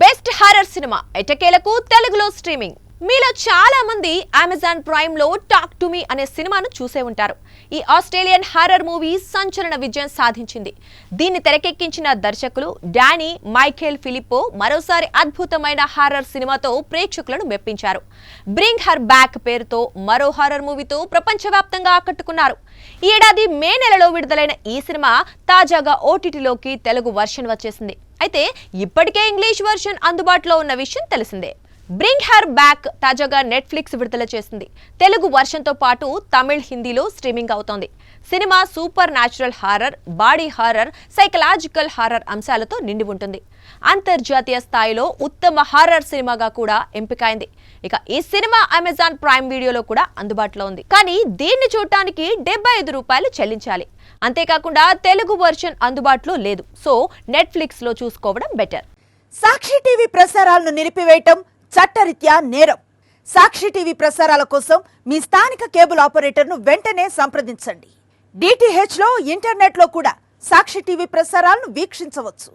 Best horror cinema ఎటకేలకు తెలుగులో streaming. మీలో చాలా మంది అమెజాన్ ప్రైమ్ లో టాక్ టు మీ అనే సినిమాను చూసే ఉంటారు. ఈ ఆస్ట్రేలియన్ హారర్ మూవీ సంచలన విజయం సాధించింది. దీన్ని తెరకెక్కించిన దర్శకులు డానీ మైఖేల్ ఫిలిప్పో మరోసారి అద్భుతమైన హారర్ సినిమాతో ప్రేక్షకులను మెప్పించారు. బ్రింగ్ హర్ బ్యాక్ పేరుతో మరో హారర్ మూవీతో ప్రపంచవ్యాప్తంగా ఆకట్టుకున్నారు. ఈ ఏడాది మే నెలలో విడుదలైన ఈ సినిమా తాజాగా ఓటీటీలోకి తెలుగు వర్షన్ వచ్చేసింది. అయితే ఇప్పటికే ఇంగ్లీష్ వర్షన్ అందుబాటులో ఉన్న విషయం తెలిసిందే. బ్రింగ్ హర్ బ్యాక్ తాజాగా నెట్ఫ్లిక్స్ విడుదల చేసింది. తెలుగు వర్షన్తో పాటు తమిళ్, హిందీలో స్ట్రీమింగ్ అవుతోంది. Cinema super natural horror, body horror, psychological horror అంశాలతో నిండి ఉంటుంది. అంతర్జాతీయ స్థాయిలో ఉత్తమ హారర్ సినిమాగా కూడా ఎంపికైంది. ఇక ఈ సినిమా అమెజాన్ ప్రైమ్ వీడియోలో కూడా అందుబాటులో ఉంది. కానీ దీన్ని చూడటానికి ₹75 చెల్లించాలి. అంతేకాకుండా తెలుగు వర్షన్ అందుబాటులో లేదు. సో నెట్ఫ్లిక్స్ లో చూసుకోవడం బెటర్. సాక్షి టీవీ ప్రసారాలను నిలిపివేయటం చట్టరీత్యా నేరం. సాక్షి టీవీ ప్రసారాల కోసం మీ స్థానిక కేబుల్ ఆపరేటర్ను వెంటనే సంప్రదించండి. DTH లో, ఇంటర్నెట్ లో కూడా సాక్షి టీవీ ప్రసారాలను వీక్షించవచ్చు.